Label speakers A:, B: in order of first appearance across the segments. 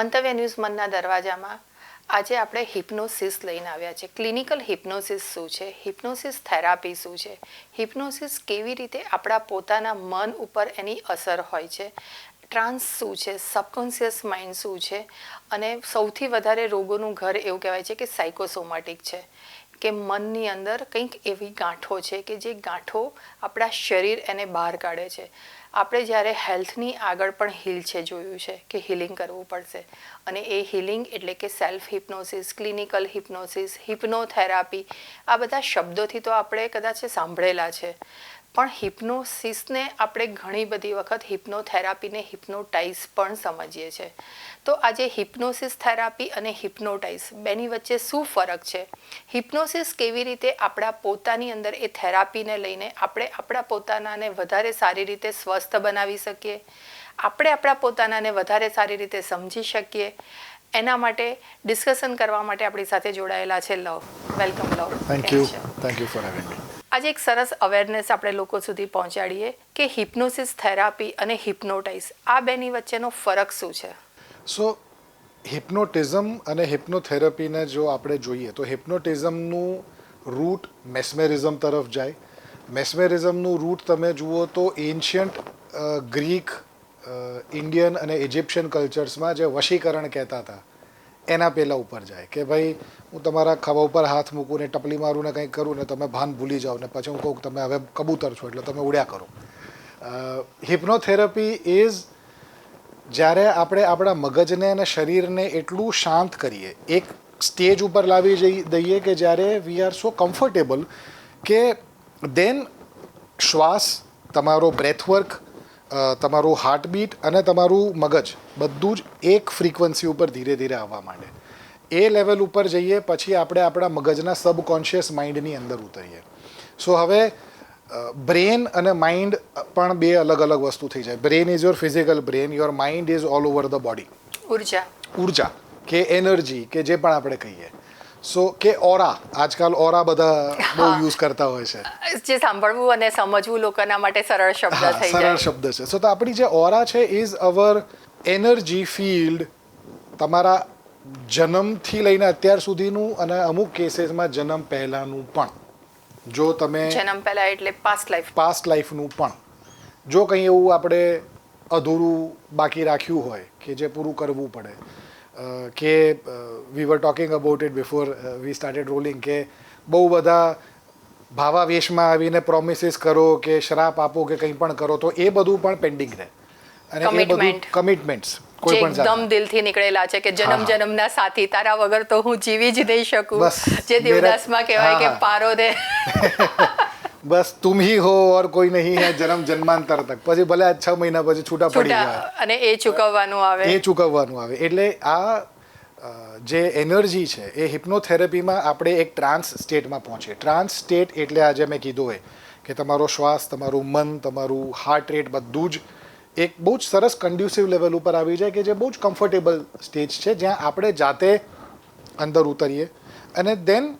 A: મંતવ્ય ન્યૂઝ મનના દરવાજામાં આજે આપણે હિપ્નોસિસ લઈને આવ્યા છે. ક્લિનિકલ હિપ્નોસિસ શું છે, હિપ્નોસિસ થેરાપી શું છે, હિપ્નોસિસ કેવી રીતે આપણા પોતાના મન ઉપર એની અસર હોય છે, ટ્રાન્સ શું છે, સબકોન્શિયસ માઇન્ડ શું છે, અને સૌથી વધારે રોગોનું ઘર એવું કહેવાય છે કે સાયકોસોમાટિક છે, કે મનની અંદર કંઈક એવી ગાંઠો છે કે જે ગાંઠો આપણા શરીર એને બહાર કાઢે છે. આપણે જ્યારે હેલ્થની આગળ પણ હીલ છે જોયું છે કે હિલિંગ કરવું પડશે, અને એ હિલિંગ એટલે કે સેલ્ફ હિપ્નોસિસ, ક્લિનિકલ હિપ્નોસિસ, હિપ્નોથેરાપી, આ બધા શબ્દોથી તો આપણે કદાચ સાંભળેલા છે, પણ હિપ્નોસિસને આપણે ઘણી બધી વખત હિપ્નોથેરાપીને હિપ્નોટાઇઝ પણ સમજીએ છીએ. તો આજે હિપ્નોસિસ થેરાપી અને હિપ્નોટાઇઝ બેની વચ્ચે શું ફરક છે, હિપ્નોસિસ કેવી રીતે આપણા પોતાની અંદર એ થેરાપીને લઈને આપણે આપણા પોતાનાને વધારે સારી રીતે સ્વસ્થ બનાવી શકીએ, આપણે આપણા પોતાનાને વધારે સારી રીતે સમજી શકીએ, એના માટે ડિસ્કશન કરવા માટે આપણી સાથે જોડાયેલા છે love. Welcome love.
B: Thank you for having me.
A: આજે એક સરસ અવેરનેસ આપણે લોકો સુધી પહોંચાડીએ કે હિપ્નોસિસ થેરાપી અને હિપ્નોટાઇઝ આ બેની વચ્ચેનો ફરક શું છે.
B: સો હિપ્નોટિઝમ અને હિપ્નોથેરાપીને જો આપણે જોઈએ તો હિપ્નોટિઝમનું રૂટ મેસ્મેરિઝમ તરફ જાય. મેસ્મેરિઝમનું રૂટ તમે જુઓ તો એન્શિયન્ટ ગ્રીક, ઇન્ડિયન અને ઇજિપ્શિયન કલ્ચર્સમાં જે વશીકરણ કહેતા હતા એના પહેલાં ઉપર જાય કે ભાઈ હું તમારા ખભા ઉપર હાથ મૂકું ને ટપલી મારું ને કંઈક કરું ને તમે ભાન ભૂલી જાઓ ને પછી હું કહું તમે હવે કબૂતર છો એટલે તમે ઉડ્યા કરો. હિપ્નોથેરાપી ઇઝ જ્યારે આપણે આપણા મગજને અને શરીરને એટલું શાંત કરીએ, એક સ્ટેજ ઉપર લાવી દઈએ કે જ્યારે વી આર સો કમ્ફર્ટેબલ કે દેન શ્વાસ, તમારો બ્રેથવર્ક, તમારું હાર્ટબીટ અને તમારું મગજ બધું જ એક ફ્રીક્વન્સી ઉપર ધીરે ધીરે આવવા માંડે. એ લેવલ ઉપર જઈએ પછી આપણે આપણા મગજના સબકોન્શિયસ માઇન્ડની અંદર ઉતરીએ. સો હવે બ્રેન અને માઇન્ડ પણ બે અલગ અલગ વસ્તુ થઈ જાય. Brain is your physical brain, your mind is all over the body. ઉર્જા કે એનર્જી કે જે પણ આપણે કહીએ. સો કે ઓરા, આજકાલ ઓરા બધા બહુ યુઝ કરતા હોય છે,
A: જે સાંભળવું અને સમજવું લોકોના માટે સરળ શબ્દ થઈ જાય.
B: સરળ શબ્દ છે. સો તો આપણી જે ઓરા છે ઇઝ અવર એનર્જી ફિલ્ડ. તમારા જન્મથી લઈને અત્યાર સુધીનું અને અમુક કેસીસમાં જન્મ પહેલાંનું પણ, જો તમે
A: જન્મ પહેલા એટલે પાસ્ટ
B: લાઈફનું પણ જો કંઈ એવું આપણે અધૂરું બાકી રાખ્યું હોય કે જે પૂરું કરવું પડે, કે we were talking about it before we started rolling, કે બહુ બધા ભાવાવેશમાં આવીને પ્રોમિસીસ કરો કે શ્રાપ આપો કે કંઈ પણ કરો તો એ બધું પણ પેન્ડિંગ રહે. અને એ બધું કમિટમેન્ટ્સ કોઈ પણ
A: એકદમ દિલથી નીકળેલા છે કે જન્મ જન્મના સાથી, તારા વગર તો હું જીવી જ નહીં શકું, જે દેવદાસમાં કહેવાય કે પારો દે
B: બસ તુમ હી હો ઓર કોઈ નહીં હે જન્મ જન્માંતર તક. પછી ભલે 6 મહિના પછી છૂટા પડી જાય
A: અને એ ચૂકવવાનું આવે.
B: એટલે આ જે એનર્જી છે એ હિપ્નોથેરાપીમાં આપણે એક ટ્રાન્સ સ્ટેટમાં પહોંચીએ. ટ્રાન્સ સ્ટેટ એટલે આજે મેં કીધું હોય કે તમારો શ્વાસ, તમારું મન, તમારું હાર્ટ રેટ બધું જ એક બહુ જ સરસ કન્ડ્યુસિવ લેવલ ઉપર આવી જાય કે જે બહુ જ કમ્ફર્ટેબલ સ્ટેજ છે જ્યાં આપણે જાતે અંદર ઉતરીએ. અને દેન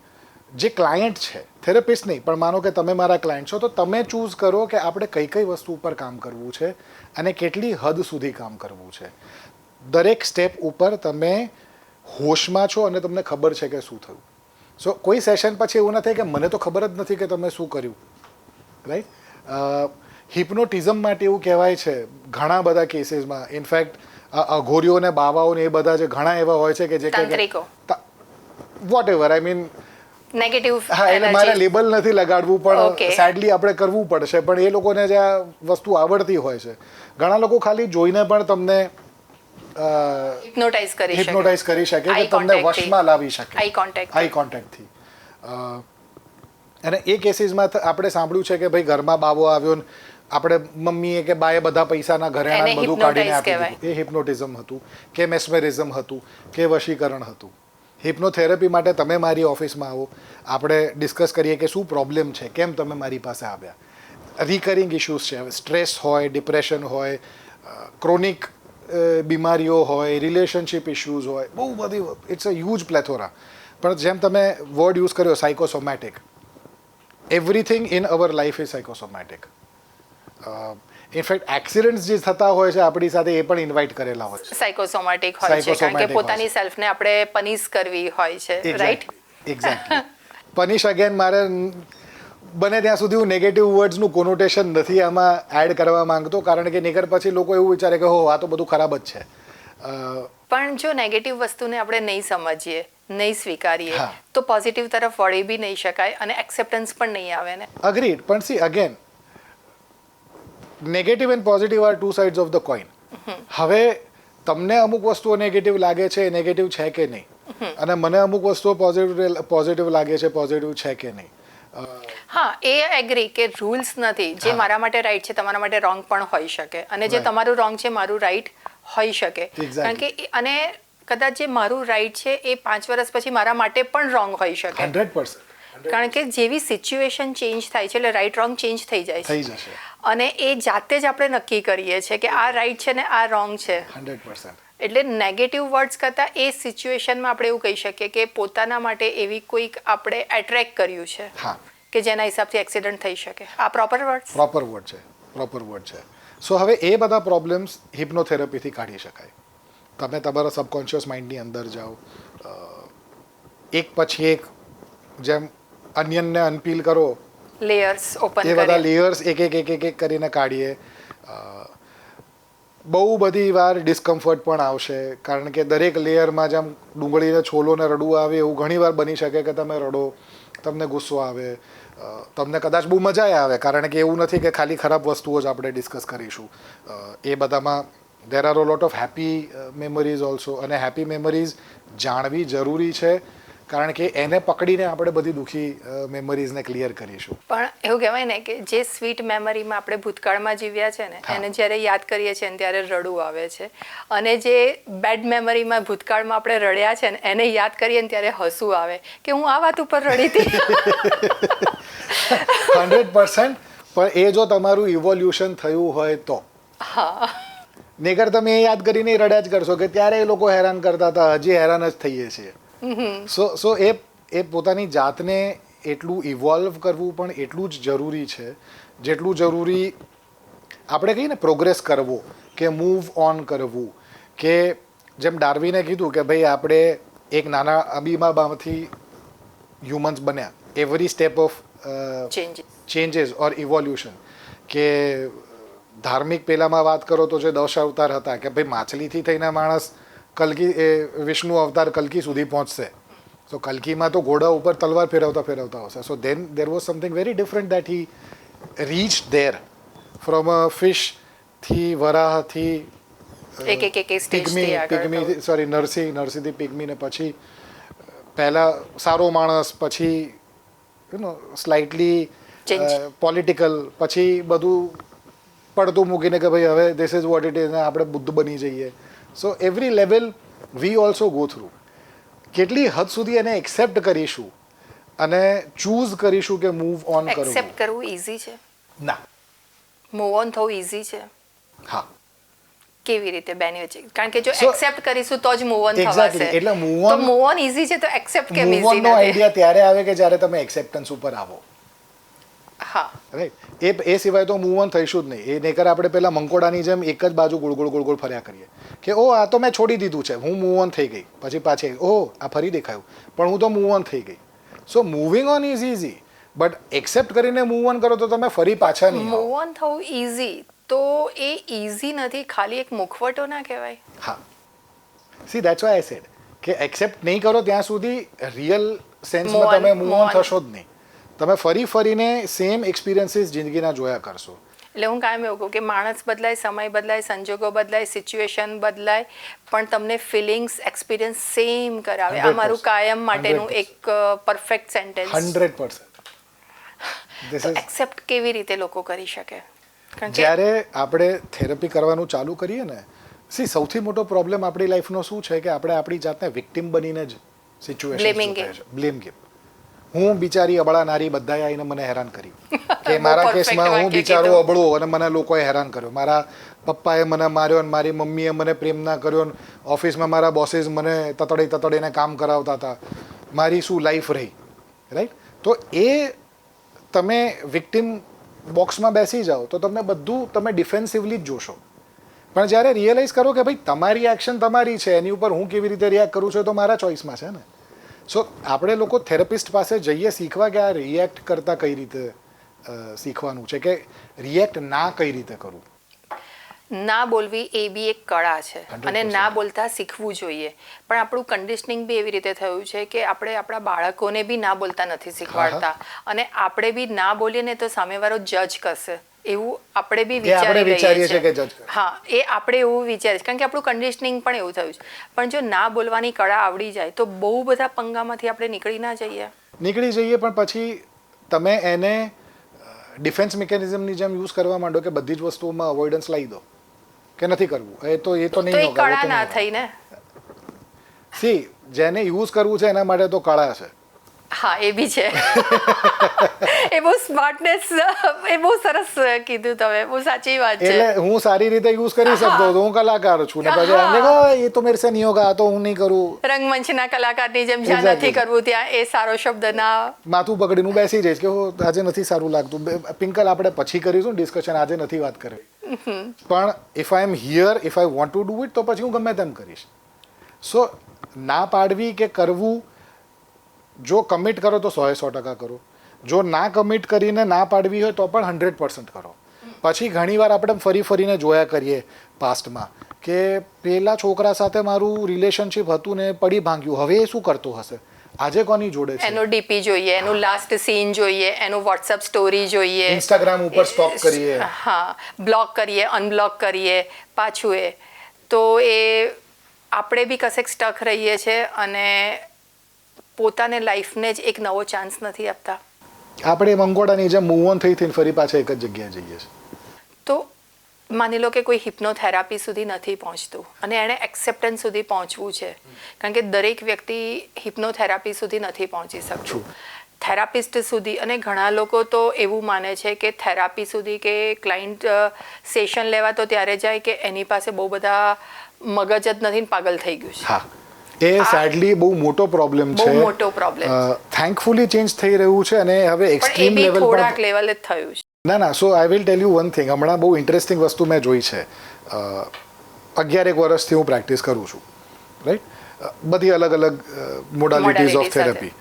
B: જે ક્લાયન્ટ છે, થેરાપિસ્ટ નહીં પણ માનો કે તમે મારા ક્લાયન્ટ છો, તો તમે ચૂઝ કરો કે આપણે કઈ કઈ વસ્તુ ઉપર કામ કરવું છે અને કેટલી હદ સુધી કામ કરવું છે. દરેક સ્ટેપ ઉપર તમે હોશમાં છો અને તમને ખબર છે કે શું થયું. સો કોઈ સેશન પછી એવું ન થાય કે મને તો ખબર જ નથી કે તમે શું કર્યું, રાઈટ. હિપ્નોટિઝમ માટે એવું કહેવાય છે ઘણા બધા કેસીસમાં, ઇનફેક્ટ અઘોરીઓ ને બાવાઓ ને એ બધા જે ઘણા એવા હોય છે કે જે whatever, I mean
A: negative.
B: હા, એટલે મારે લેબલ નથી લગાડવું પણ સેડલી આપણે કરવું પડશે. પણ એ લોકોને જે આ વસ્તુ આવડતી હોય છે, ઘણા લોકો ખાલી જોઈને પણ તમને હિપ્નોટાઇઝ કરી શકે, કે તમને વશમાં લાવી શકે આઈ કોન્ટેક્ટથી. અને એ કેસીસમાં આપણે સાંભળ્યું છે કે ભાઈ ઘરમાં બાવો આવ્યો ને આપણે મમ્મીએ કે બાએ બધા પૈસાના ઘરેણાં બધું કાઢીને આપી દીધું. એ હિપ્નોટિઝમ હતું કે મેસ્મેરિઝમ હતું કે વશીકરણ હતું. હિપ્નોથેરાપી માટે તમે મારી ઓફિસમાં આવો, આપણે ડિસ્કસ કરીએ કે શું પ્રોબ્લેમ છે, કેમ તમે મારી પાસે આવ્યા. રિકરિંગ ઇશ્યુઝ છે, સ્ટ્રેસ હોય, ડિપ્રેશન હોય, ક્રોનિક બીમારીઓ હોય, રિલેશનશિપ ઇશ્યુઝ હોય, બહુ બધી. It's a huge plethora. પણ જેમ તમે વર્ડ યુઝ કર્યો psychosomatic, everything in our life is psychosomatic. In fact accidents જે થતા હોય છે આપણી સાથે એ પણ ઇન્વાઇટ કરેલા હોય છે.
A: સાયકોસોમેટિક હોય છે કારણ કે
B: Psychosomatic
A: પોતાની
B: હોય છે.
A: સેલ્ફને આપણે પનિશ કરવી હોય છે રાઈટ.
B: એક્ઝેક્ટલી. પનિશ અગેન મારે બને ત્યાં સુધી હું નેગેટિવ વર્ડ્સનું કોનોટેશન નથી આમાં એડ કરવા માંગતો, કારણ કે નીકળ પછી લોકો એવું વિચારે કે હો આ તો બધું ખરાબ જ છે.
A: પણ જો નેગેટિવ વસ્તુને આપણે નહીં સમજીએ, નહીં સ્વીકારીએ
B: હા.
A: તો પોઝિટિવ તરફ વળી બી નહીં શકાય અને એક્સેપ્ટન્સ પણ નહીં આવે ને.
B: અગ્રીડ, પણ see again negative and positive are two sides of the coin. હવે તમને અમુક વસ્તુઓ નેગેટિવ લાગે છે એ નેગેટિવ છે કે નહીં, અને મને અમુક વસ્તુઓ પોઝિટિવ લાગે છે પોઝિટિવ છે કે નહીં.
A: હા, એ એગ્રી કે રૂલ્સ નથી. જે મારા માટે રાઈટ છે તમારા માટે રોંગ પણ હોઈ શકે, અને જે
B: Right.
A: તમારું રોંગ છે મારું રાઈટ હોઈ શકે.
B: Exactly.
A: કારણ કે અને કદાચ જે મારું રાઈટ છે એ 5 વર્ષ પછી મારા માટે પણ રોંગ હોઈ શકે.
B: 100%.
A: કારણ કે જેવી સિચ્યુએશન ચેન્જ થાય છે એટલે રાઈટ રોંગ ચેન્જ થઈ જાય છે,
B: થઈ જશે.
A: અને એ જાતે જ આપણે નક્કી કરીએ છીએ કે આ રાઈટ છે ને આ રોંગ છે.
B: 100%.
A: એટલે નેગેટિવ વર્ડ્સ કરતાં એ સિચ્યુએશનમાં આપણે એવું કહી શકીએ કે પોતાના માટે એવી કોઈક આપણે એટ્રેક્ટ કર્યું છે
B: હા,
A: કે જેના હિસાબથી એક્સિડન્ટ થઈ શકે. આ પ્રોપર વર્ડ્સ.
B: પ્રોપર વર્ડ છે. સો હવે એ બધા પ્રોબ્લેમ્સ હિપ્નોથેરાપીથી કાઢી શકાય. તમે તમારા સબકોન્શિયસ માઇન્ડની અંદર જાઓ, એક પછી એક જેમ અનિયનને અનપીલ કરો
A: લેયર્સ ઓપન
B: એ બધા
A: કરે.
B: લેયર્સ એક એક કરીને કાઢીએ. બહુ બધી વાર ડિસ્કમ્ફર્ટ પણ આવશે, કારણ કે દરેક લેયરમાં જેમ ડુંગળીને છોલોને રડવું આવે એવું ઘણીવાર બની શકે કે તમે રડો, તમને ગુસ્સો આવે, તમને કદાચ બહુ મજા આવે, કારણ કે એવું નથી કે ખાલી ખરાબ વસ્તુઓ જ આપણે ડિસ્કસ કરીશું. એ બધામાં there are a lot of happy memories also, અને હેપી મેમરીઝ જાણવી જરૂરી છે, કારણ કે એને પકડીને આપણે બધી દુઃખી મેમરીઝને ક્લિયર કરીશું.
A: પણ એવું કહેવાય ને કે જે સ્વીટ મેમરીમાં આપણે ભૂતકાળમાં જીવ્યા છે ને
B: હા.
A: એને જ્યારે યાદ કરીએ છીએ ને ત્યારે રડવું આવે છે, અને જે બેડ મેમરીમાં ભૂતકાળમાં આપણે રડ્યા છે ને એને યાદ કરીએ ને ત્યારે હસવું આવે કે હું આ વાત ઉપર રડી હતી.
B: 100%. પણ એ જો તમારું ઇવોલ્યુશન થયું હોય તો. નહીતર તમે એ યાદ કરીને રડ્યા જ કરશો કે ત્યારે એ લોકો હેરાન કરતા હતા, હજી હેરાન જ થઈએ છીએ. સો એ પોતાની જાતને એટલું ઇવોલ્વ કરવું પણ એટલું જ જરૂરી છે જેટલું જરૂરી આપણે કહીએ ને પ્રોગ્રેસ કરવો કે મૂવ ઓન કરવું. કે જેમ ડાર્વિને કીધું કે ભાઈ આપણે એક નાના અબીબામાંથી હ્યુમન્સ બન્યા, every step of changes or evolution. કે ધાર્મિક પેલામાં વાત કરો તો જે 10 અવતાર હતા, કે ભાઈ માછલીથી થઈને માણસ કલ્કી વિષ્ણુ અવતાર કલ્કી સુધી પહોંચશે. સો કલ્કીમાં તો ઘોડા ઉપર તલવાર ફેરવતા હશે. So then there was something very different that he reach there from a fish થી વરાહથી પિગ્મી સોરી નરસિંહથી પિગ્મીને પછી પહેલા સારો માણસ, પછી સ્લાઇટલી પોલિટિકલ, પછી બધું પડતું મૂકીને કે ભાઈ હવે this is what it is, ને આપણે બુદ્ધ બની જઈએ. So every level we also go through. કેટલી હદ સુધી એને એક્સેપ્ટ કરીશું અને ચૂઝ કરીશું કે મૂવ ઓન કરવું.
A: એક્સેપ્ટ કરવું ઈઝી છે?
B: ના.
A: મૂવ ઓન થવું ઈઝી છે?
B: હા.
A: કેવી રીતે બેની વચ્ચે? કારણ કે જો
B: So,
A: એક્સેપ્ટ કરીશું તો જ મૂવ ઓન
B: Exactly.
A: થવાશે.
B: એટલે move on-
A: તો મૂવ ઓન ઈઝી છે તો એક્સેપ્ટ કેમ
B: મૂવ
A: ઈઝી
B: ઓનનો
A: નથી?
B: આઈડિયા ત્યારે આવે કે જ્યારે તમે એક્સેપ્ટન્સ ઉપર આવો.
A: હા.
B: રાઈટ. એ સિવાય તો મૂવ ઓન થઈશું જ નહીં. એ નહીતર આપણે પેલા મંકોડાની જેમ એક જ બાજુ ગોળ ગોળ ફર્યા કરીએ કે ઓ આ તો મેં છોડી દીધું છે, હું મૂવ ઓન થઈ ગઈ, પછી પાછી ઓ આ ફરી દેખાયું, પણ હું તો મૂવ ઓન થઈ ગઈ. So moving on is easy, but accept કરીને મૂવ ઓન કરો તો તમે ફરી પાછા નહીં આવો.
A: મૂવ ઓન થવું ઈઝી, તો એ ઈઝી નથી, ખાલી એક મુખવટો ના કહેવાય?
B: હા. C that's why I said કે એક્સેપ્ટ નહીં કરો ત્યાં સુધી રિયલ સેન્સમાં
A: Move on,
B: તમે મૂવ ઓન
A: move on.
B: થશો જ નહીં. તમે ફરીને સેમ એક્સપિરિયન્સીસ જિંદગીના જોયા કરશો.
A: એટલે હું કાયમ એવું કહું કે માણસ બદલાય, સમય બદલાય, સંજોગો બદલાય, સિચ્યુએશન બદલાય, પણ તમને ફિલિંગ્સ એક્સપિરિયન્સ સેમ કરાવે. આ
B: 100%.
A: મારું કાયમ માટેનું
B: 100%.
A: એક perfect sentence.
B: 100%. This is
A: accept કેવી રીતે લોકો કરી શકે? કારણ કે
B: જ્યારે આપણે થેરપી કરવાનું ચાલુ કરીએ ને, સૌથી મોટો પ્રોબ્લેમ આપણી લાઈફનો શું છે કે આપણે આપણી જાતને વિક્ટિમ બનીને જ
A: Blaming game.
B: Situation blame game. હું બિચારી અબળા નારી બધાએ આવીને મને હેરાન કર્યું કે મારા
A: perfect
B: કેસમાં હું
A: વાક્ય
B: બિચારો
A: કીધું.
B: અબળો અને મને લોકોએ હેરાન કર્યો, મારા પપ્પાએ મને માર્યો, ને મારી મમ્મીએ મને પ્રેમ ના કર્યો, ને ઓફિસમાં મારા બોસીસ મને તતડીને કામ કરાવતા હતા, મારી શું લાઈફ રહી. રાઈટ. તો એ તમે વિક્ટિમ બોક્સમાં બેસી જાઓ તો તમને બધું તમે ડિફેન્સિવલી જ જોશો. પણ જ્યારે રિયલાઇઝ કરો કે ભાઈ તમારી એક્શન તમારી છે, એની ઉપર હું કેવી રીતે રિએક્ટ કરું છું, તો મારા ચોઇસમાં છે ને. સો આપણે લોકો થેરાપિસ્ટ પાસે જઈએ શીખવા કે આ રિએક્ટ કરતાં કઈ રીતે શીખવાનું છે, કે રિએક્ટ ના કઈ રીતે કરવું.
A: ના બોલવી એ બી એક કળા છે
B: 100%.
A: અને ના બોલતા શીખવું જોઈએ. પણ આપણું કન્ડિશનિંગ બી એવી રીતે થયું છે કે આપણે આપણા બાળકોને બી ના બોલતા નથી શીખવાડતા, અને આપણે બી ના બોલીએ ને તો સામેવાળો જજ કરશે એવું આપણે બી વિચારીએ છીએ. હા, એ આપણે એવું વિચારીએ કારણ કે આપણું કન્ડિશનિંગ પણ એવું થયું છે. પણ જો ના બોલવાની કળા આવડી જાય તો બહુ બધા પંગામાંથી આપણે નીકળી જઈએ,
B: પણ પછી તમે એને ડિફેન્સ મિકેનિઝમની જેમ યુઝ કરવા માંડો કે બધી જ વસ્તુઓમાં અવોઇડન્સ લાવી દો કે નથી કરવું, એ તો નહીં
A: તો એ કળા ના થઈ ને.
B: સી જેને યુઝ કરવું છે એના માટે તો કળા છે.
A: હા, એ બી છે. એ બહુ સ્માર્ટનેસ, એ બહુ સરસ કીધું તમે, બહુ સાચી વાત છે.
B: એટલે હું સારી રીતે યુઝ કરી શકતો તો હું કલાકાર છું ને પછી એમને કહો એ તો મેરે સે નહીં હોગા, તો હું નહીં કરું.
A: રંગમંચના કલાકારની જેમ જ્યાં નથી કરવું ત્યાં એ સારો શબ્દ ના.
B: માથું પકડીને બેસી જઈશ કે આજે નથી સારું લાગતું. પિંકલ આપણે પછી કરીશું ડિસ્કશન, આજે નથી વાત કરવી. પણ if I am here, if I want to do it, તો પછી હું ગમે તેમ કરીશ. સો ના પાડવી કે કરવું, જો કમિટ કરો તો 100% કરો. જો ના કમિટ કરીને ના પાડવી હોય તો પણ 100% કરો. પછી ઘણીવાર આપણે ફરીને જોયા કરીએ પાસ્ટમાં કે પેલા છોકરા સાથે મારું રિલેશનશિપ હતું ને પડી ભાંગ્યું, હવે એ શું કરતો હશે, આજે કોની જોડે છે,
A: એનો ડીપી જોઈએ, એનું લાસ્ટ સીન જોઈએ, એનું વોટ્સઅપ સ્ટોરી જોઈએ,
B: ઇન્સ્ટાગ્રામ ઉપર સ્ટોક કરીએ,
A: હા, બ્લોક કરીએ, અનબ્લોક કરીએ પાછું એ. તો એ આપણે બી કશેક સ્ટક રહીએ છીએ અને પોતાને લાઈફને જ એક નવો ચાન્સ નથી આપતા.
B: આપણે મંગોડાની જેમ મૂવ ઓન થઈને ફરી પાછા એક જ જગ્યાએ જઈએ છીએ.
A: તો માની લો કે કોઈ હિપ્નોથેરાપી સુધી નથી પહોંચતું અને એણે એક્સેપ્ટન્સ સુધી પહોંચવું છે, કારણ કે દરેક વ્યક્તિ હિપ્નોથેરાપી સુધી નથી પહોંચી શકતું, થેરાપિસ્ટ સુધી. અને ઘણા લોકો તો એવું માને છે કે થેરાપી સુધી કે ક્લાયન્ટ સેશન લેવા તો ત્યારે જાય કે એની પાસે બહુ બધા મગજ જ નથી, પાગલ થઈ ગયું છે.
B: હા, એ સેડલી બહુ મોટો પ્રોબ્લેમ છે.
A: બહુ મોટો પ્રોબ્લેમ.
B: થેન્કફુલી ચેન્જ થઈ રહ્યું છે અને હવે એક્સ્ટ્રીમ લેવલ પર
A: થોડાક લેવલે જ થયું છે.
B: ના, so I will tell you one thing. હમણાં બહુ ઇન્ટરેસ્ટિંગ વસ્તુ મેં જોઈ છે. 11 વર્ષથી હું પ્રેક્ટિસ કરું છું, રાઈટ, બધી અલગ અલગ મોડાલિટીઝ ઓફ થેરાપી.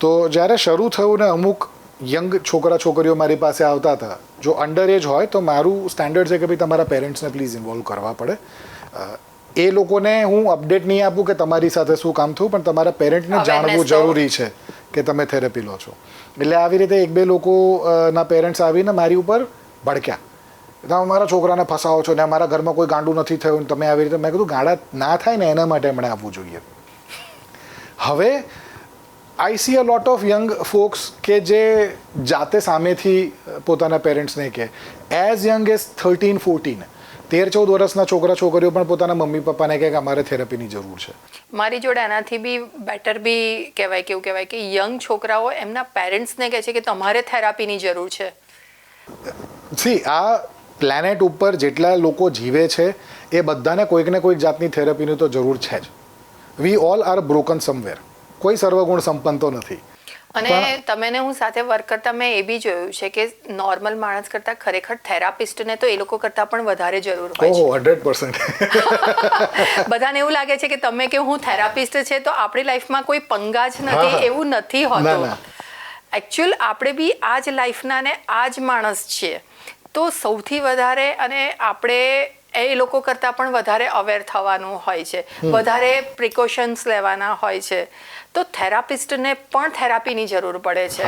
B: તો જ્યારે શરૂ થયું ને અમુક યંગ છોકરીઓ મારી પાસે આવતા હતા, જો અંડર એજ હોય તો મારું સ્ટેન્ડર્ડ છે કે ભાઈ તમારા પેરેન્ટ્સને પ્લીઝ ઇન્વોલ્વ કરવા પડે. એ લોકોને હું અપડેટ નહીં આપું કે તમારી સાથે શું કામ થયું, પણ તમારા પેરેન્ટને જાણવું જરૂરી છે કે તમે થેરપી લો છો. એટલે આવી રીતે 1-2 લોકોના પેરેન્ટ્સ આવીને મારી ઉપર ભડક્યા, તમે મારા છોકરાને ફસાવો છો ને અમારા ઘરમાં કોઈ ગાંડું નથી થયું, તમે આવી રીતે. મેં કીધું ગાંડા ના થાય ને એના માટે એમણે આપવું જોઈએ. હવે I see a lot of young folks કે જે જાતે સામેથી પોતાના પેરેન્ટ્સને કહે, એઝ યંગ એઝ 13-14, 13-14 વર્ષના છોકરીઓ પણ પોતાના મમ્મી પપ્પાને કહે કે અમારે થેરપીની જરૂર છે.
A: મારી જોડે એનાથી બી બેટર બી કહેવાય, કેવું કહેવાય કે યંગ છોકરાઓ એમના પેરેન્ટ્સને કહે છે કે તમારે થેરાપીની જરૂર છે.
B: સી આ પ્લેનેટ ઉપર જેટલા લોકો જીવે છે એ બધાને કોઈક ને કોઈક જાતની થેરપીની તો જરૂર છે જ. We all are broken somewhere. કોઈ સર્વગુણ સંપન્ન તો નથી.
A: અને તમે ને હું સાથે વર્ક કરતા મેં એ બી જોયું છે કે નોર્મલ માણસ કરતાં ખરેખર થેરાપિસ્ટને તો એ લોકો કરતાં પણ વધારે જરૂર હોય છે.
B: ઓહો, 100%.
A: બધાને એવું લાગે છે કે તમે કે હું થેરાપિસ્ટ છે તો આપણી લાઈફમાં કોઈ પંગા જ નથી, એવું નથી હોતું. એકચ્યુઅલ આપણે બી આ જ લાઈફના ને આ જ માણસ છીએ. તો સૌથી વધારે અને આપણે એ લોકો કરતાં પણ વધારે અવેર થવાનું હોય છે, વધારે પ્રિકોશન્સ લેવાના હોય છે. તો થેરાપિસ્ટને પણ થેરાપીની જરૂર પડે છે.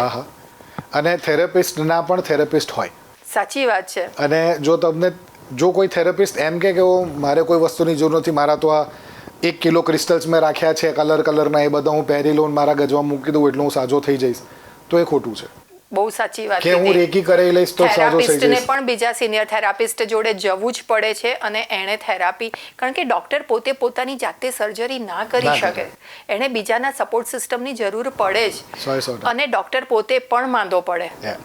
B: અને થેરાપિસ્ટના પણ થેરાપિસ્ટ હોય.
A: સાચી વાત છે.
B: અને જો કોઈ થેરાપિસ્ટ એમ કે મારે કોઈ વસ્તુની જરૂર નથી, મારા તો આ 1 કિલો ક્રિસ્ટલ્સ મેં રાખ્યા છે કલરના, એ બધા હું પહેરી લઉં, મારા ગજવામાં મૂકી દઉં એટલે હું સાજો થઈ જઈશ, તો એ ખોટું છે.
A: બહુ સાચી વાત
B: કે હું રેકી કરાવી લઈશ તો સાજો થઈ જઈશ.
A: થેરાપિસ્ટને પણ બીજા સિનિયર થેરાપિસ્ટ જોડે જવું જ પડે છે અને એણે થેરાપી, કારણ કે ડોક્ટર પોતે પોતાની જાતે સર્જરી ના કરી શકે, એણે બીજાના સપોર્ટ સિસ્ટમની જરૂર પડે જ. અને ડોક્ટર પોતે પણ માંદો પડે.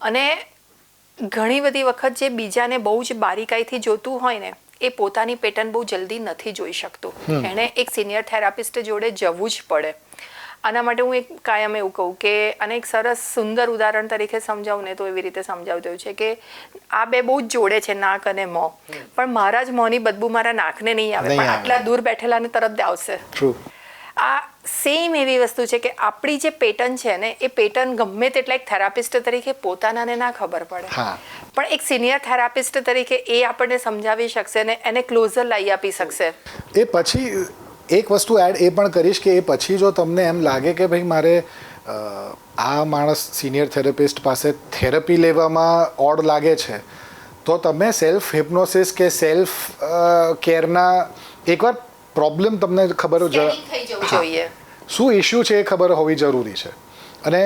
A: અને ઘણી બધી વખત જે બીજાને બહુ જ બારીકાઈથી જોતું હોય ને એ પોતાની પેટર્ન બહુ જલ્દી નથી જોઈ શકતું. એણે એક સિનિયર થેરાપિસ્ટ જોડે જવું જ પડે. આના માટે હું એક કાયમ એવું કહું કે અને એક સરસ સુંદર ઉદાહરણ તરીકે સમજાવું ને તો એવી રીતે સમજાવતું છે કે આ બે બહુ જ જોડે છે, નાક અને મોં. પણ મારા જ મોંની બદબુ મારા નાકને નહીં આવે, પણ આટલા દૂર બેઠેલાને તરત જ આવશે. આ સેમ એવી વસ્તુ છે કે આપણી જે પેટર્ન છે ને એ પેટર્ન ગમે તેટલા એક થેરાપિસ્ટ તરીકે પોતાનાને ના ખબર પડે, પણ એક સિનિયર થેરાપિસ્ટ તરીકે એ આપણને સમજાવી શકશે ને એને ક્લોઝર લાવી આપી શકશે.
B: એ પછી એક વસ્તુ એડ એ પણ કરીશ કે એ પછી જો તમને એમ લાગે કે ભાઈ મારે આ માણસ સિનિયર થેરાપિસ્ટ પાસે થેરપી લેવામાં ઓડ લાગે છે, તો તમે સેલ્ફ હિપ્નોસિસ કે સેલ્ફ કેરના એકવાર પ્રોબ્લેમ તમને ખબર
A: જોઈએ,
B: શું ઇશ્યુ છે એ ખબર હોવી જરૂરી છે. અને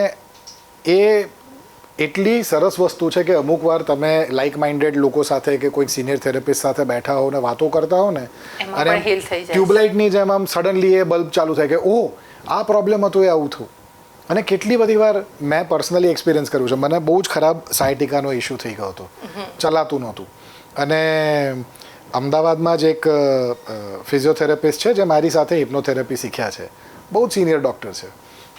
B: એ એટલી સરસ વસ્તુ છે કે અમુક વાર તમે લાઇક માઇન્ડેડ લોકો સાથે કે કોઈ સિનિયર થેરેપિસ્ટ સાથે બેઠા હો ને વાતો કરતા હો ને, અને ટ્યુબલાઇટની જેમ આમ સડનલી એ બલ્બ ચાલુ થાય કે ઓહ આ પ્રોબ્લેમ હતો એ આવું થયું. અને કેટલી બધી વાર મેં પર્સનલી એક્સપિરિયન્સ કર્યું છે. મને બહુ જ ખરાબ સાયટિકાનો ઇશ્યુ થઈ ગયો હતો, ચલાતું નહોતું. અને અમદાવાદમાં જ એક ફિઝિયોથેરાપિસ્ટ છે જે મારી સાથે હિપ્નોથેરાપી શીખ્યા છે, બહુ જ સિનિયર ડૉક્ટર છે.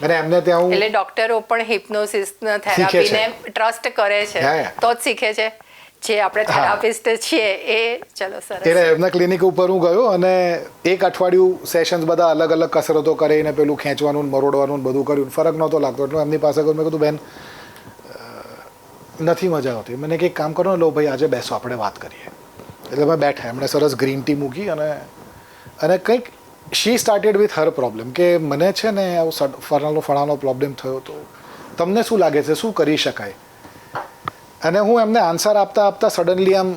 B: અને એમને ત્યાં
A: એટલે ડોક્ટરો પણ હિપ્નોસિસ થેરાપીને ટ્રસ્ટ કરે છે તો જ શીખે છે. જે આપણે થેરાપિસ્ટ છીએ એ ચલો સરસ.
B: એટલે એમના ક્લિનિક ઉપર હું ગયો અને એક અઠવાડિયું સેશન્સ બધા અલગ અલગ કસરતો કરીને પેલું ખેંચવાનું મરોડવાનું બધું કર્યું, ફરક નહોતો લાગતો. એટલે એમની પાસે ગયો, મેં કીધું બેન નથી મજા આવતી. મને એક કામ કરો ને, લો ભાઈ આજે બેસો આપણે વાત કરીએ. એટલે મેં બેઠા, એમણે સરસ ગ્રીન ટી મૂકી અને કંઈક શી સ્ટાર્ટેડ વિથ હર પ્રોબ્લેમ કે મને છે ને આવું ફલાણો પ્રોબ્લેમ થયો તો તમને શું લાગે છે શું કરી શકાય. અને હું એમને આન્સર આપતા સડનલી આમ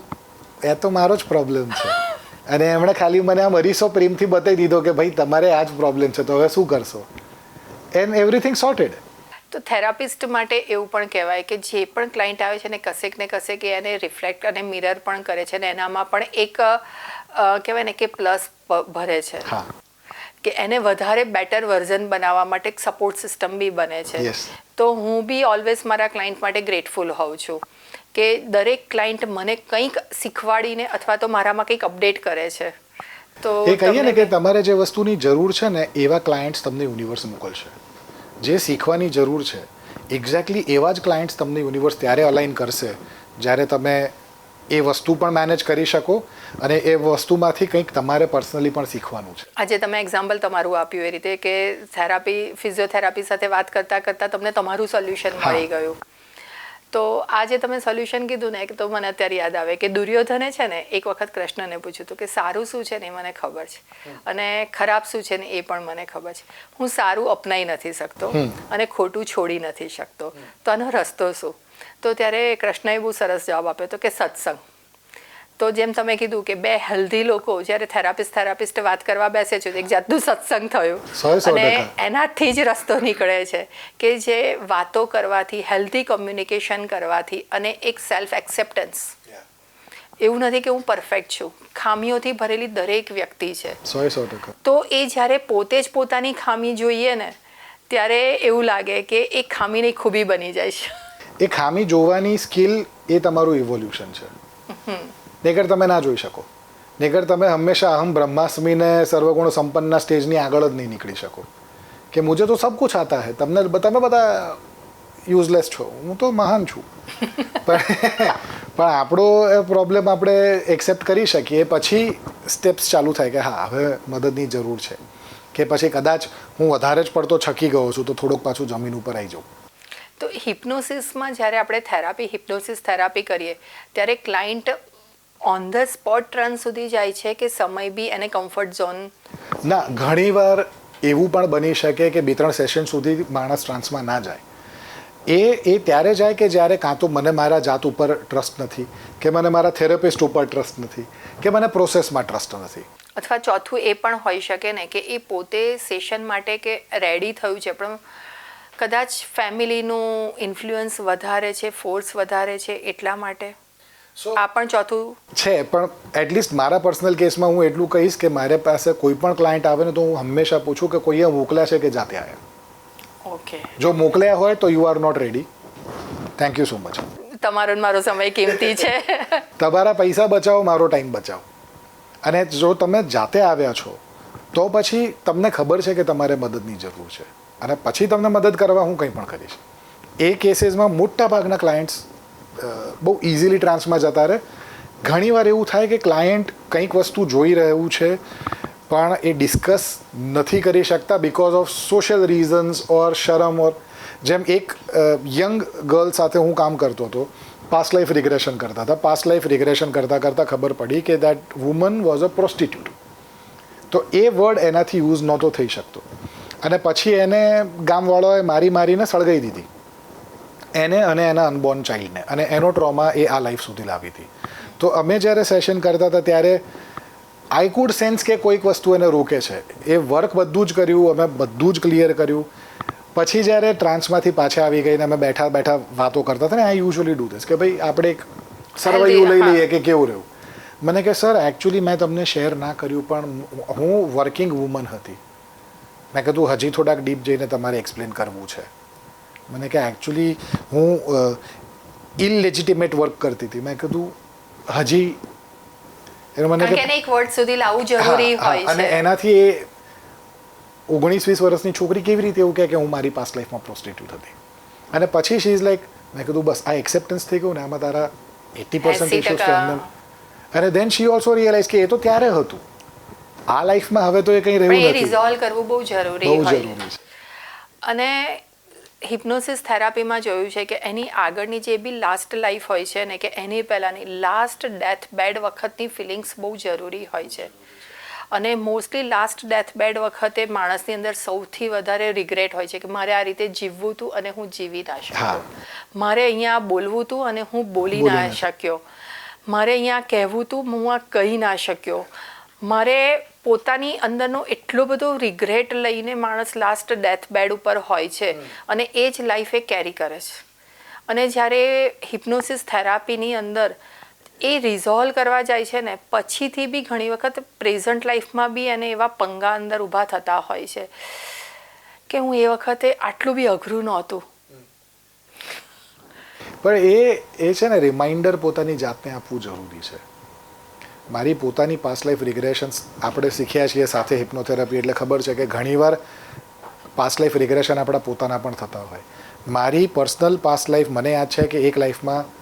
B: એ તો મારો જ પ્રોબ્લેમ છે. અને એમણે ખાલી મને આમ અરીસો પ્રેમથી બતાવી દીધો કે ભાઈ તમારે આ જ પ્રોબ્લેમ છે તો હવે શું કરશો, એન્ડ એવરીથિંગ સોર્ટેડ.
A: તો થેરાપિસ્ટ માટે એવું પણ કહેવાય કે જે પણ ક્લાયન્ટ આવે છે ને કશેક એને રિફ્લેક્ટ અને મિરર પણ કરે છે ને એનામાં પણ એક કહેવાય ને કે પ્લસ ભરે છે કે એને વધારે બેટર વર્ઝન બનાવવા માટે એક સપોર્ટ સિસ્ટમ બી બને છે. તો હું બી ઓલવેઝ મારા ક્લાયન્ટ માટે ગ્રેટફુલ હોઉં છું કે દરેક ક્લાયન્ટ મને કંઈક શીખવાડીને અથવા તો મારામાં કંઈક અપડેટ કરે છે. તો
B: એ કહીએ ને કે તમારે જે વસ્તુની જરૂર છે ને એવા ક્લાયન્ટ્સ તમને યુનિવર્સ મોકલશે. જે શીખવાની જરૂર છે એક્ઝેક્ટલી એવા જ ક્લાયન્ટ્સ તમને યુનિવર્સ ત્યારે અલાઇન કરશે જ્યારે તમે એ વસ્તુ પણ મેનેજ કરી શકો અને એ વસ્તુમાંથી કંઈક તમારે પર્સનલી પણ શીખવાનું છે.
A: આજે તમે એક્ઝામ્પલ તમારું આપ્યું એ રીતે કે ફિઝિયોથેરાપી સાથે વાત કરતાં તમને તમારું સોલ્યુશન મળી ગયું. તો આજે તમે સોલ્યુશન કીધું ને તો મને અત્યારે યાદ આવે કે દુર્યોધને છે ને એક વખત કૃષ્ણને પૂછ્યું હતું કે સારું શું છે ને એ મને ખબર છે અને ખરાબ શું છે ને એ પણ મને ખબર છે. હું સારું અપનાવી નથી શકતો અને ખોટું છોડી નથી શકતો, તો આનો રસ્તો શું? તો ત્યારે કૃષ્ણએ બહુ સરસ જવાબ આપ્યો હતો કે સત્સંગ. તો જેમ તમે કીધું કે બે હેલ્ધી લોકો જ્યારે થેરાપિસ્ટ વાત કરવા બેસે છે તો એક જાતનું સત્સંગ થયું અને એનાથી જ રસ્તો નીકળે છે કે જે વાતો કરવાથી, હેલ્ધી કમ્યુનિકેશન કરવાથી અને એક સેલ્ફ એક્સેપ્ટન્સ. એવું નથી કે હું પરફેક્ટ છું, ખામીઓથી ભરેલી દરેક વ્યક્તિ છે.
B: 100%.
A: તો એ જ્યારે પોતે જ પોતાની ખામી જોઈએ ને ત્યારે એવું લાગે કે એ ખામીની ખૂબી બની જાય છે.
B: એ ખામી જોવાની સ્કિલ એ તમારું ઇવોલ્યુશન છે. નહીકર તમે ના જોઈ શકો. નહીકર તમે હંમેશા અહમ બ્રહ્માસ્મીને સર્વગુણ સંપન્નના સ્ટેજની આગળ જ નહીં નીકળી શકો કે મુझे તો સબ કુછ આતા હૈ, તમે બધા યુઝલેસ છો, હું તો મહાન છું. પણ આપણો પ્રોબ્લેમ આપણે એક્સેપ્ટ કરી શકીએ પછી સ્ટેપ્સ ચાલુ થાય કે હા હવે મદદની જરૂર છે, કે પછી કદાચ હું વધારે જ પડતો છકી ગયો છું તો થોડુંક પાછું જમીન ઉપર આવી જાઉં.
A: તો હિપ્નોસિસમાં જ્યારે આપણે હિપ્નોસિસ થેરાપી કરીએ ત્યારે client on the spot trans સુધી જાય છે કે સમય બી એને કમ્ફર્ટ ઝોન?
B: ના, ઘણીવાર એવું પણ બની શકે કે 2-3 સેશન સુધી માણસ ટ્રાન્સમાં ના જાય. એ ત્યારે જાય કે જ્યારે કાં તો મને મારા જાત ઉપર ટ્રસ્ટ નથી, કે મને મારા થેરાપિસ્ટ ઉપર ટ્રસ્ટ નથી, કે મને પ્રોસેસમાં ટ્રસ્ટ નથી.
A: અથવા ચોથું એ પણ હોઈ શકે ને કે એ પોતે સેશન માટે કે રેડી થયું છે પણ કદાચ ફેમિલીનું ઇન્ફ્લુઅન્સ વધારે છે, ફોર્સ વધારે છે એટલા માટે. આ પણ ચોથું
B: છે. પણ એટલીસ્ટ મારા પર્સનલ કેસમાં હું એટલું કહીશ કે મારે પાસે કોઈ પણ ક્લાયન્ટ આવે ને તો હું હંમેશા પૂછું કે કોઈએ મોકલ્યા છે કે જાતે આવ્યા.
A: ઓકે.
B: જો મોકલ્યા હોય તો you are not ready. Thank you so much.
A: તમારો મારો સમય કિંમતી છે.
B: તમારા પૈસા બચાવો, મારો ટાઈમ બચાવો. અને જો તમે જાતે આવ્યા છો તો પછી તમને ખબર છે કે તમારે મદદની જરૂર છે. અને પછી તમને મદદ કરવા હું કંઈ પણ કરીશ. એ કેસીસમાં મોટા ભાગના ક્લાયન્ટ્સ બહુ ઇઝીલી ટ્રાન્સમાં જતા રહે. ઘણીવાર એવું થાય કે ક્લાયન્ટ કંઈક વસ્તુ જોઈ રહ્યું છે પણ એ ડિસ્કસ નથી કરી શકતા બિકોઝ ઓફ સોશિયલ રીઝન્સ ઓર શરમ ઓર જેમ એક યંગ ગર્લ સાથે હું કામ કરતો હતો, પાસ્ટ લાઈફ રિગ્રેશન કરતા હતા. પાસ્ટ લાઈફ રિગ્રેશન કરતાં ખબર પડી કે દેટ વુમન વોઝ અ પ્રોસ્ટિટ્યુટ. તો એ વર્ડ એનાથી યુઝ નહોતો થઈ શકતો અને પછી એને ગામવાળાએ મારીને સળગાવી દીધી એને અને એના અનબોર્ન ચાઇલ્ડને, અને એનો ટ્રોમા એ આ લાઈફ સુધી લાવી હતી. તો અમે જ્યારે સેશન કરતા હતા ત્યારે આઈ કુડ સેન્સ કે કોઈક વસ્તુ એને રોકે છે. એ વર્ક બધું જ કર્યું, અમે બધું જ ક્લિયર કર્યું. પછી જ્યારે ટ્રાન્સમાંથી પાછા આવી ગઈને અમે બેઠા વાતો કરતા હતા ને, આઈ યુઝ્યુઅલી ડુ ધીસ કે ભાઈ આપણે એક સર્વાઈવ લઈ લઈએ કે કેવું રહ્યું. મને કે સર એકચ્યુઅલી મેં તમને શેર ના કર્યું પણ હું વર્કિંગ વુમન હતી. મેં કીધું હજી થોડાક ડીપ જઈને તમારે એક્સપ્લેન કરવું છે. મને કે એકચ્યુઅલી હું ઇલલેજિટિમેટ વર્ક કરતી હતી. મેં કીધું હજી એને મને
A: કારણ કે એક વર્ડ સુધી લાવવું જરૂરી હોય છે
B: અને એનાથી એ 19-20 વર્ષની છોકરી કેવી રીતે એવું કહે કે હું મારી પાસ્ટ લાઈફમાં પ્રોસ્ટિટ્યુટ હતી. અને પછી શી ઇઝ લાઈક, મેં કીધું બસ આ એક્સેપ્ટન્સ થઈ ગયું ને, આમાં તારા 80% ઇશ્યુઝ તો એમને. અને દેન શી ઓલ્સો રિયલાઇઝ કે એ તો ત્યારે હતું, આ લાઈફમાં હવે તો એ કંઈ રહ્યું
A: પણ એ
B: નથી.
A: રિઝોલ્વ કરવું બહુ જરૂરી
B: બહુ
A: હોય
B: જરૂરી છે.
A: અને હિપ્નોસિસ થેરાપીમાં જોયું છે કે એની આગળની જે બી લાસ્ટ લાઈફ હોય છે ને, કે એની પહેલાંની લાસ્ટ ડેથ બેડ વખતની ફિલિંગ્સ બહુ જરૂરી હોય છે. અને મોસ્ટલી લાસ્ટ ડેથ બેડ વખતે માણસની અંદર સૌથી વધારે રિગ્રેટ હોય છે કે મારે આ રીતે જીવવું હતું અને હું જીવી ના શક્યો, મારે અહીંયા બોલવું હતું અને હું બોલી ના શક્યો, મારે અહીંયા કહેવું હતું હું આ કહી ના શક્યો. મારે પોતાની અંદરનો એટલો બધો રિગ્રેટ લઈને માણસ લાસ્ટ ડેથ બેડ ઉપર હોય છે અને એ જ લાઈફ એ કેરી કરે છે. અને જ્યારે હિપ્નોસિસ થેરાપીની અંદર એ રિઝોલ્વ કરવા જાય છે ને, પછીથી બી ઘણી વખત પ્રેઝન્ટ લાઈફમાં બી એને એવા પંગા અંદર ઊભા થતા હોય છે કે હું એ વખતે આટલું બી અઘરું નહોતું.
B: પણ એ છે ને રિમાઇન્ડર પોતાની જાતને આપવું જરૂરી છે. મારી પોતાની પાસ્ટ લાઈફ રિગ્રેશન્સ આપણે શીખ્યા છીએ સાથે હિપ્નોથેરાપી, એટલે ખબર છે કે ઘણીવાર પાસ્ટ લાઈફ રિગ્રેશન આપણા પોતાના પણ થતા હોય. મારી પર્સનલ પાસ્ટ લાઈફ મને યાદ છે કે એક લાઈફમાં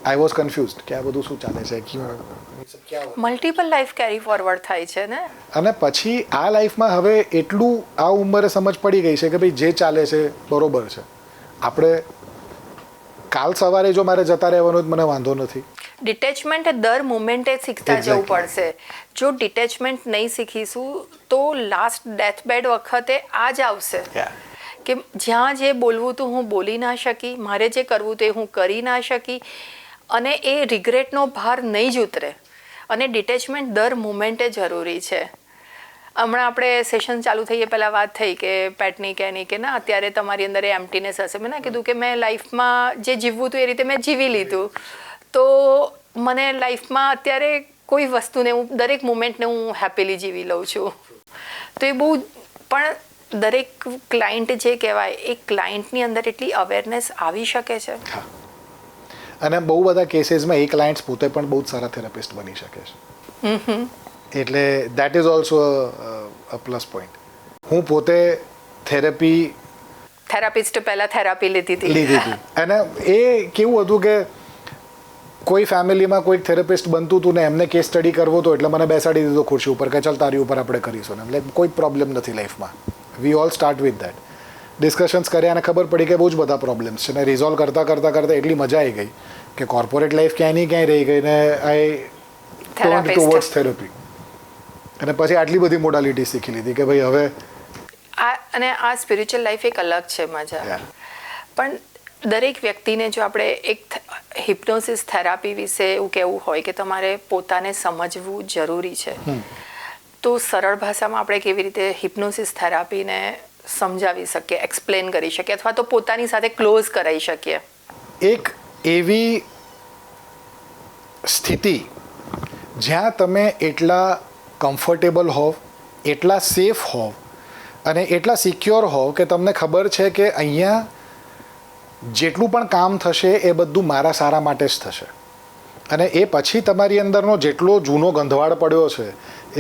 B: આઈ વોઝ કન્ફ્યુઝડ કે આ બધું શું ચાલે છે,
A: મલ્ટિપલ લાઈફ કેરી ફોરવર્ડ થાય છે ને.
B: અને પછી આ લાઈફમાં હવે એટલું આ ઉંમરે સમજ પડી ગઈ છે કે ભાઈ જે ચાલે છે બરોબર છે. આપણે કાલ સવારે જો મારે જતા રહેવાનું મને વાંધો નથી.
A: ડિટેચમેન્ટ દર મોમેન્ટે શીખતા જવું પડશે. જો ડિટેચમેન્ટ નહીં શીખીશું તો લાસ્ટ ડેથ બેડ વખતે આ જ આવશે કે જ્યાં જે બોલવું હતું હું બોલી ના શકી, મારે જે કરવું તે હું કરી ના શકી, અને એ રિગ્રેટનો ભાર નહીં જ ઉતરે. અને ડિટેચમેન્ટ દર મોમેન્ટે જરૂરી છે. હમણાં આપણે સેશન ચાલુ થઈએ પહેલાં વાત થઈ કે પેટની કેની કે ના અત્યારે તમારી અંદર એ એમ્પ્ટીનેસ હશે. મેં ના કીધું કે મેં લાઈફમાં જે જીવવું હતું એ રીતે મેં જીવી લીધું, તો મને લાઈફમાં અત્યારે કોઈ વસ્તુને હું દરેક મોમેન્ટને હું હેપીલી જીવી લઉં છું. તો એ બહુ, પણ દરેક ક્લાયન્ટ જે કહેવાય એ ક્લાયન્ટની અંદર એટલી અવેરનેસ આવી શકે છે.
B: અને બહુ બધા કેસીસમાં એ ક્લાયન્ટ્સ પોતે પણ બહુ જ સારા થેરાપિસ્ટ બની શકે છે. એટલે that is also a plus point. હું પોતે
A: થેરાપિસ્ટ પહેલાં થેરાપી લીધી હતી.
B: અને એ કેવું હતું કે કોઈ ફેમિલીમાં કોઈક થેરાપિસ્ટ બનતું હતું ને એમને કેસ સ્ટડી કરવો હતો એટલે મને બેસાડી દીધો ખુરશી ઉપર કે ચાલ તારી ઉપર આપણે કરીશું. એટલે કોઈ પ્રોબ્લેમ નથી લાઈફમાં. We all start with that. Discussions કર્યા અને ખબર પડી કે બહુ જ બધા પ્રોબ્લેમ્સ છે ને રિઝોલ્વ કરતાં એટલી મજા આવી ગઈ કે કોર્પોરેટ લાઈફ ક્યાંય નહીં ક્યાંય રહી ગઈ ને આઈ ટર્ન્ડ ટુવર્ડ્સ થેરપી. અને પછી આટલી બધી મોડાલિટી શીખી લીધી કે ભાઈ હવે
A: અને આ સ્પિરિચ્યુઅલ લાઈફ એક અલગ છે મજા. પણ દરેક વ્યક્તિને જો આપણે એક હિપ્નોસિસ થેરાપી વિશે એવું કહેવું હોય કે તમારે પોતાને સમજવું જરૂરી છે, તો સરળ ભાષામાં આપણે કેવી રીતે હિપ્નોસિસ થેરાપીને સમજાવી શકીએ, એક્સપ્લેન કરી શકીએ, અથવા તો પોતાની સાથે ક્લોઝ કરાવી શકીએ?
B: એક એવી સ્થિતિ જ્યાં તમે એટલા કમ્ફર્ટેબલ હોવ, એટલા સેફ હોવ અને એટલા સિક્યોર હોવ કે તમને ખબર છે કે અહીંયા જેટલું પણ કામ થશે એ બધું મારા સારા માટે જ થશે. અને એ પછી તમારી અંદરનો જેટલો જૂનો ગંધવાડ પડ્યો છે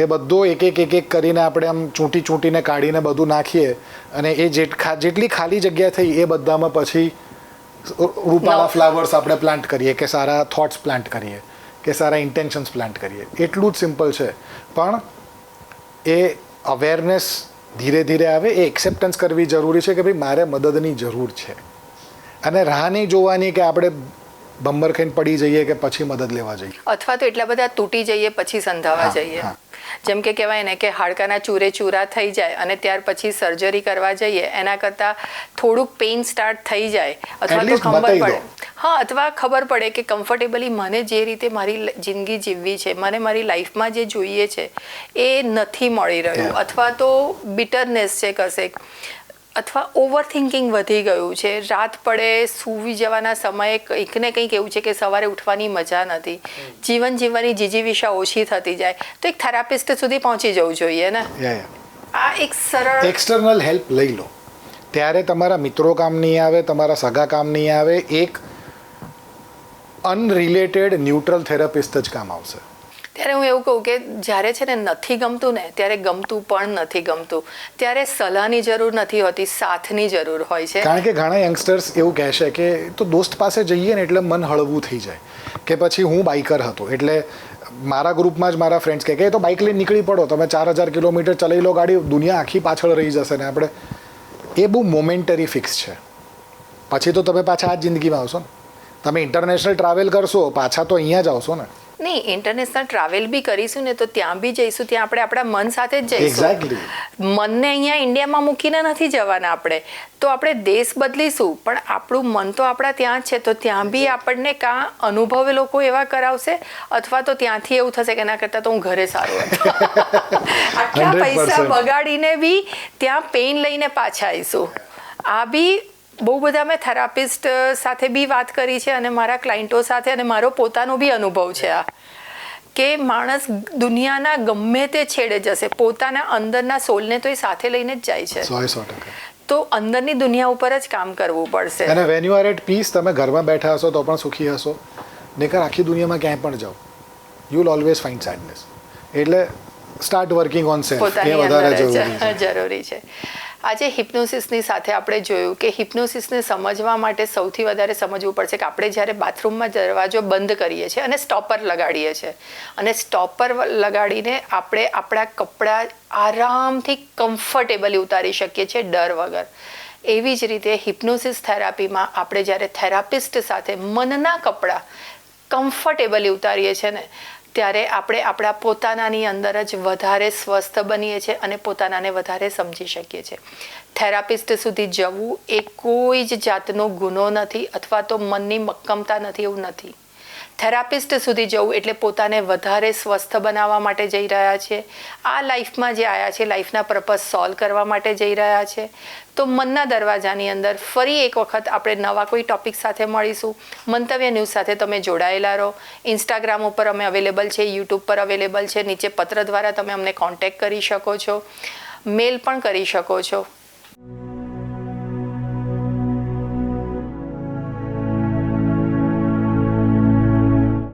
B: એ બધો એક એક કરીને આપણે આમ ચૂંટીને કાઢીને બધું નાખીએ અને એ જેટલી ખાલી જગ્યા થઈ એ બધામાં પછી રૂપાળા ફ્લાવર્સ આપણે પ્લાન્ટ કરીએ કે સારા થોટ્સ પ્લાન્ટ કરીએ કે સારા ઇન્ટેન્શન્સ પ્લાન્ટ કરીએ. એટલું જ સિમ્પલ છે. પણ એ અવેરનેસ ધીરે ધીરે આવે, એ એક્સેપ્ટન્સ કરવી જરૂરી છે કે ભાઈ મારે મદદની જરૂર છે, અને રાહ નહીં જોવાની કે આપણે બમ્બર ખાઈને પડી જઈએ કે પછી મદદ લેવા જઈએ,
A: અથવા તો એટલા બધા તૂટી જઈએ પછી સંધાવા જઈએ. જેમ કે કહેવાય ને કે હાડકાના ચૂરે ચૂરા થઈ જાય અને ત્યાર પછી સર્જરી કરવા જઈએ એના કરતાં થોડુંક પેઇન સ્ટાર્ટ થઈ જાય અથવા તો ખબર પડે, અથવા ખબર પડે કે કમ્ફર્ટેબલી મને જે રીતે મારી જિંદગી જીવવી છે, મને મારી લાઈફમાં જે જોઈએ છે એ નથી મળી રહ્યું, અથવા તો બિટરનેસ છે કશેક, અથવા ઓવર થિંકિંગ વધી ગયું છે, રાત પડે સૂવી જવાના સમયે કંઈક ને કંઈક એવું છે કે સવારે ઉઠવાની મજા નથી, જીવન જીવવાની જીજીવિષા ઓછી થતી જાય, તો એક થેરાપિસ્ટ સુધી પહોંચી જવું જોઈએ ને. આ એક સરળ
B: એક્સટર્નલ હેલ્પ લઈ લો, ત્યારે તમારા મિત્રો કામ નહીં આવે, તમારા સગા કામ નહીં આવે, એક અનરિલેટેડ ન્યુટ્રલ થેરાપિસ્ટ જ કામ આવશે.
A: ત્યારે હું એવું કહું કે જ્યારે છે ને નથી ગમતું ને ત્યારે ગમતું પણ નથી ગમતું, ત્યારે સલાહની જરૂર નથી હોતી, સાથની જરૂર હોય છે.
B: કારણ કે ઘણા યંગસ્ટર્સ એવું કહેશે કે તો દોસ્ત પાસે જઈએ ને એટલે મન હળવું થઈ જાય, કે પછી હું બાઇકર હતો એટલે મારા ગ્રુપમાં જ મારા ફ્રેન્ડ્સ કહે કે તો બાઇક લઈને નીકળી પડો, તમે 4000 કિલોમીટર ચલાવી લો ગાડી, દુનિયા આખી પાછળ રહી જશે ને આપણે. એ બહુ મોમેન્ટરી ફિક્સ છે, પછી તો તમે પાછા આ જ જિંદગીમાં આવશો ને. તમે ઇન્ટરનેશનલ ટ્રાવેલ કરશો પાછા તો અહીંયા જ આવશો ને.
A: નહીં, ઇન્ટરનેશનલ ટ્રાવેલ બી કરીશું ને તો ત્યાં બી જઈશું, ત્યાં આપણે આપણા મન સાથે જ જઈશું. મનને અહીંયા ઇન્ડિયામાં મૂકીને નથી જવાના આપણે, તો આપણે દેશ બદલીશું પણ આપણું મન તો આપણા ત્યાં જ છે, તો ત્યાં બી આપણને કાં અનુભવે લોકો એવા કરાવશે અથવા તો ત્યાંથી એવું થશે કે એના કરતાં તો હું ઘરે સારું હતું. આટલા પૈસા બગાડીને બી ત્યાં પેઇન લઈને પાછા આવીશું. આ બી બહુ બધા મેં થેરાપિસ્ટ સાથે બી વાત કરી છે અને મારા ક્લાયન્ટો સાથે, અને મારો પોતાનો બી અનુભવ છે આ, કે માણસ દુનિયાના ગમે તે છેડે જશે, પોતાના અંદરના સોલને તો એ સાથે લઈને જ જાય છે.
B: 100%.
A: તો અંદરની દુનિયા ઉપર જ કામ કરવું પડશે.
B: અને when you are at peace, તમે ઘરમાં બેઠા હશો તો પણ સુખી હશો, નહીંતર આખી દુનિયામાં ક્યાંય પણ જાઓ you will always find sadness. એટલે સ્ટાર્ટ વર્કિંગ ઓન સેલ્ફ, એ વધારે
A: જરૂરી છે. આજે હિપ્નોસિસની સાથે આપણે જોયું કે હિપ્નોસિસને સમજવા માટે સૌથી વધારે સમજવું પડશે કે આપણે જ્યારે બાથરૂમમાં દરવાજો બંધ કરીએ છીએ અને સ્ટોપર લગાડીએ છીએ, અને સ્ટોપર લગાડીને આપણે આપણા કપડાં આરામથી કમ્ફર્ટેબલી ઉતારી શકીએ છીએ ડર વગર. એવી જ રીતે હિપ્નોસિસ થેરાપીમાં આપણે જ્યારે થેરાપિસ્ટ સાથે મનના કપડાં કમ્ફર્ટેબલી ઉતારીએ છીએ ને ત્યારે આપણે આપણા પોતાનાની અંદર જ વધારે સ્વસ્થ બનીએ છીએ અને પોતાનાને વધારે સમજી શકીએ છીએ. થેરાપિસ્ટ સુધી જવું એ કોઈ જ જાતનો ગુનો નથી અથવા તો મનની મક્કમતા નથી, એવું નથી. થેરાપિસ્ટ સુધી જવું એટલે પોતાને વધારે સ્વસ્થ બનાવવા માટે જઈ રહ્યા છે, આ લાઈફમાં જે આવ્યા છે લાઈફના પર્પઝ સોલ્વ કરવા માટે જઈ રહ્યા છે. તો મનના દરવાજાની અંદર ફરી એક વખત આપણે નવા કોઈ ટોપિક સાથે મળીશું. મંતવ્ય ન્યૂઝ સાથે તમે જોડાયેલા રહો. ઇન્સ્ટાગ્રામ ઉપર અમે અવેલેબલ છે, યુટ્યુબ પર અવેલેબલ છે, નીચે પત્ર દ્વારા તમે અમને કોન્ટેક્ટ કરી શકો છો, મેલ પણ કરી શકો છો.